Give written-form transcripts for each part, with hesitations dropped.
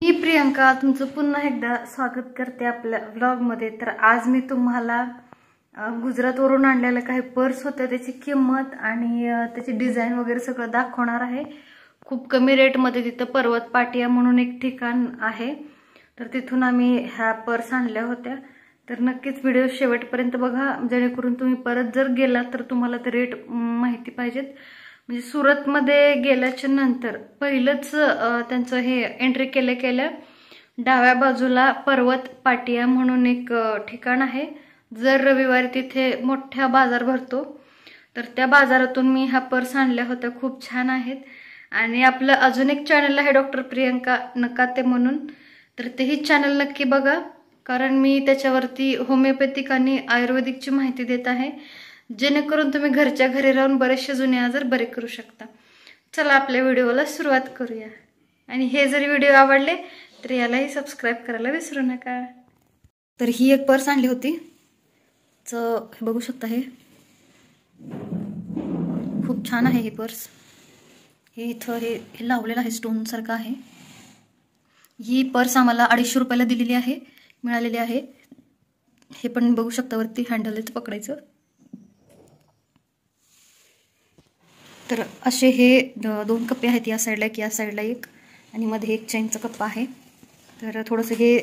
मी प्रियंका तुमचं पुन्हा एकदा स्वागत करते आपल्या व्लॉगमध्ये। तर आज मी तुम्हाला गुजरातवरून आणलेलं काही पर्स होतं त्याची किंमत आणि त्याची डिझाइन वगैरे सगळं दाखवणार आहे। खूप कमी रेटमध्ये तिथं पर्वत पाटिया म्हणून एक ठिकाण आहे, तर तिथून आम्ही ह्या पर्स आणल्या होत्या। तर नक्कीच व्हिडिओ शेवटपर्यंत बघा, जेणेकरून तुम्ही परत जर गेला तर तुम्हाला ते रेट माहिती पाहिजेत। म्हणजे सुरतमध्ये गेल्याच्या नंतर पहिलंच त्यांचं हे एंट्री केल्या डाव्या बाजूला पर्वत पाटिया म्हणून एक ठिकाण आहे। जर रविवारी तिथे मोठा बाजार भरतो, तर त्या बाजारातून मी हा पर्स आणल्या होत्या। खूप छान आहेत। आणि आपलं अजून एक चॅनल आहे डॉक्टर प्रियंका नकाते म्हणून, तर तेही चॅनल नक्की बघा, कारण मी त्याच्यावरती होमिओपॅथिक आणि आयुर्वेदिकची माहिती देत आहे, जेणेकरून तुम्ही घरच्या घरी राहून बरेचसे जुने आजार बरे करू शकता। चला आपल्या व्हिडिओला सुरुवात करूया। आणि हे जरी व्हिडिओ आवडले तर यालाही सबस्क्राइब करायला विसरू नका। तर ही एक पर्स आणली होती, हे बघू शकता, हे खूप छान आहे। ही पर्स हे इथं हे लावलेलं आहे, स्टोन सारखं आहे। ही पर्स आम्हाला 250 रुपयाला दिलेली आहे, मिळालेली आहे। हे पण बघू शकता, वरती हँडल आहे पकडायचं। तर असे हे 2 कप्पे आहेत, या साईडला एक या साईडला एक, आणि मध्ये एक चेनचा कप्पा आहे। तर थोडंसं हे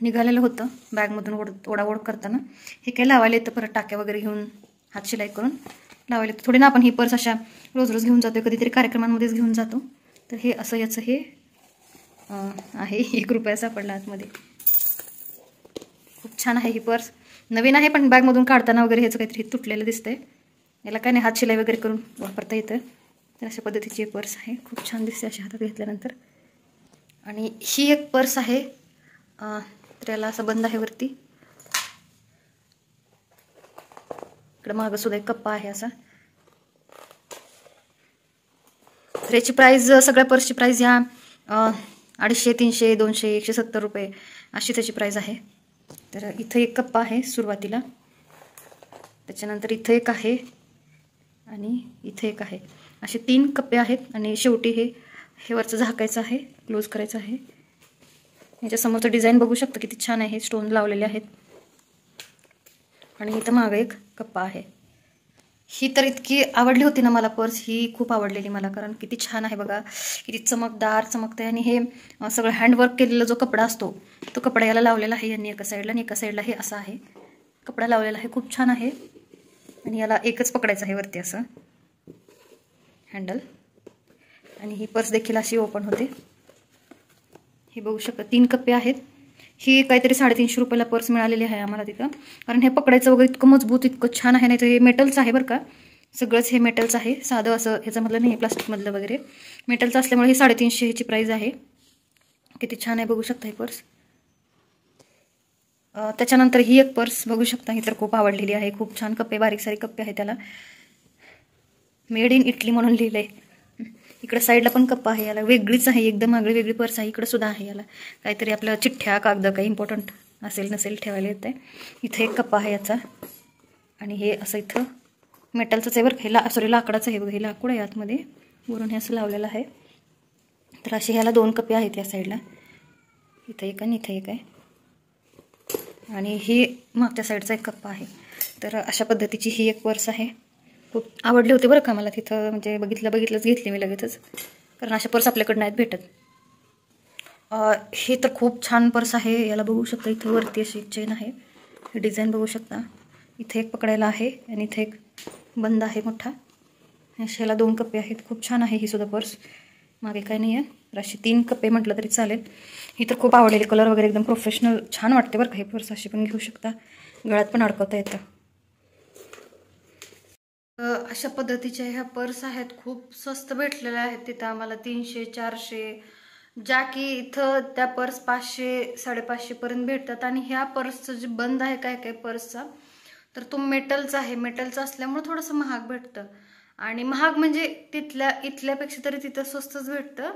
निघालेलं होतं बॅगमधून ओढाओढ करताना। हे काय लावायला येतं, परत टाक्या वगैरे घेऊन हात शिलाई करून लावायला येतं। थोडी ना आपण ही पर्स अशा रोज रोज घेऊन जातो, कधीतरी कार्यक्रमांमध्येच घेऊन जातो। तर हे असं याचं हे आहे, 1 रुपया सापडला आतमध्ये। खूप छान आहे ही पर्स, नवीन आहे, पण बॅगमधून काढताना वगैरे ह्याचं काहीतरी तुटलेलं दिसतंय। याला काय नाही, हात शिलाई वगैरे करून वापरता येतं। तर अशा पद्धतीची पर्स आहे, खूप छान दिसते अशा हातात घेतल्यानंतर। आणि ही एक पर्स आहे, तर याला असं बंद आहे वरती। इकडे मागं सुद्धा एक कप्पा आहे असा। तर याची प्राइस, सगळ्या पर्सची प्राइस ह्या 250, 300, 200, 170 रुपये अशी त्याची प्राइस आहे। तर इथं एक कप्पा आहे सुरुवातीला, त्याच्यानंतर इथं एक आहे आणि इथे एक आहे, असे 3 कप्पे आहेत। आणि शेवटी हे वरचं झाकायचं आहे, क्लोज करायचं आहे। याच्या समोरचं डिझाईन बघू शकता किती छान आहे, स्टोन लावलेले आहेत। आणि इथं मागे एक कप्पा आहे। ही तर इतकी आवडली होती ना मला पर्स, ही खूप आवडलेली मला, कारण किती छान आहे बघा, किती चमकदार चमकते। आणि हे सगळं हँडवर्क केलेला जो कपडा असतो तो कपडा याला लावलेला आहे, यांनी एका साईडला आणि एका साईडला हे असं आहे कपडा लावलेला आहे, खूप छान आहे। आणि याला एकच पकडायचं आहे वरती असं हँडल। आणि ही पर्स देखील अशी ओपन होते। हे बघू शकता 3 कप्पे आहेत। ही काहीतरी 350 रुपयाला पर्स मिळालेली आहे आम्हाला तिथं, कारण हे पकडायचं वगैरे इतकं मजबूत, इतकं छान आहे। नाही तर हे मेटलचं आहे बरं का, सगळंच हे मेटलचं आहे, साधं असं ह्याच्यामधलं नाही, प्लास्टिकमधलं वगैरे मेटलचं असल्यामुळे हे 350 ह्याची प्राईज आहे। किती छान आहे बघू शकता ही पर्स। त्याच्यानंतर ही एक पर्स बघू शकता, ही तर खूप आवडलेली आहे। खूप छान कप्पे, बारीक सारी कप्पे आहे, त्याला मेड इन इटली म्हणून लिहिलंय। इकडे साईडला पण कप्पा आहे, याला वेगळीच आहे, एकदम आगळी वेगळी पर्स आहे। इकडे सुद्धा आहे, याला काहीतरी आपलं चिठ्ठ्या कागद काही इम्पॉर्टंट असेल नसेल ठेवायला येते। इथे एक कप्पा आहे याचा, आणि हे असं इथं मेटलचंच आहे बरं, हे सॉरी लाकडाचं आहे बघा, हे लाकूड आहे आतमध्ये, वरून हे असं लावलेलं आहे। तर असे ह्याला 2 कप्पे आहेत या साईडला, इथं एक आणि इथं एक आहे, आणि ही मागच्या साईडचा एक कप्पा आहे। तर अशा पद्धतीची ही एक पर्स आहे, खूप आवडली होती बरं का मला तिथं, म्हणजे बघितलंच घेतली मी लगेचच, कारण अशा पर्स आपल्याकडे नाहीत भेटत। हे तर खूप छान पर्स आहे, याला बघू शकता इथं वरती अशी चेन आहे, हे डिझाईन बघू शकता। इथे एक पकडायला आहे आणि इथे एक बंद आहे मोठा, अशाला 2 कप्पे आहेत। खूप छान आहे ही सुद्धा पर्स, मागे काय नाही आहे। तर अशी 3 कप्पे म्हटलं तरी चालेल। ही तर खूप आवडलेली, कलर वगैरे एकदम प्रोफेशनल छान वाटते बरं का। ही पर्स अशी पण घेऊ शकता, गळ्यात पण अडकवता येतं। अशा पद्धतीच्या ह्या पर्स आहेत, खूप स्वस्त भेटलेल्या आहेत तिथं आम्हाला, 300, 400, ज्या की इथं त्या पर्स 500, 550 पर्यंत भेटतात। आणि ह्या पर्सचं जे बंद आहे काय काय पर्सचा, तर तो मेटलचा आहे, मेटलचा असल्यामुळे थोडंसं महाग भेटतं। आणि महाग म्हणजे इथल्यापेक्षा तरी तिथं स्वस्तच भेटतं,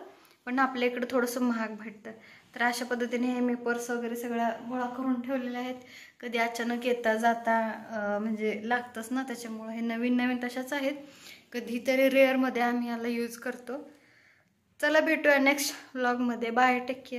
पण आपल्या इकडे थोडंसं महाग भेटतं। तर अशा पद्धतीने हे मी पर्स वगैरे सगळ्या गोळा करून ठेवलेल्या आहेत, कधी अचानक येता जाता म्हणजे लागतंच ना, त्याच्यामुळे हे नवीन नवीन तशाच आहेत, कधीतरी रेअरमध्ये आम्ही याला यूज करतो। चला भेटूया नेक्स्ट व्लॉगमध्ये, बाय, टेक केअर।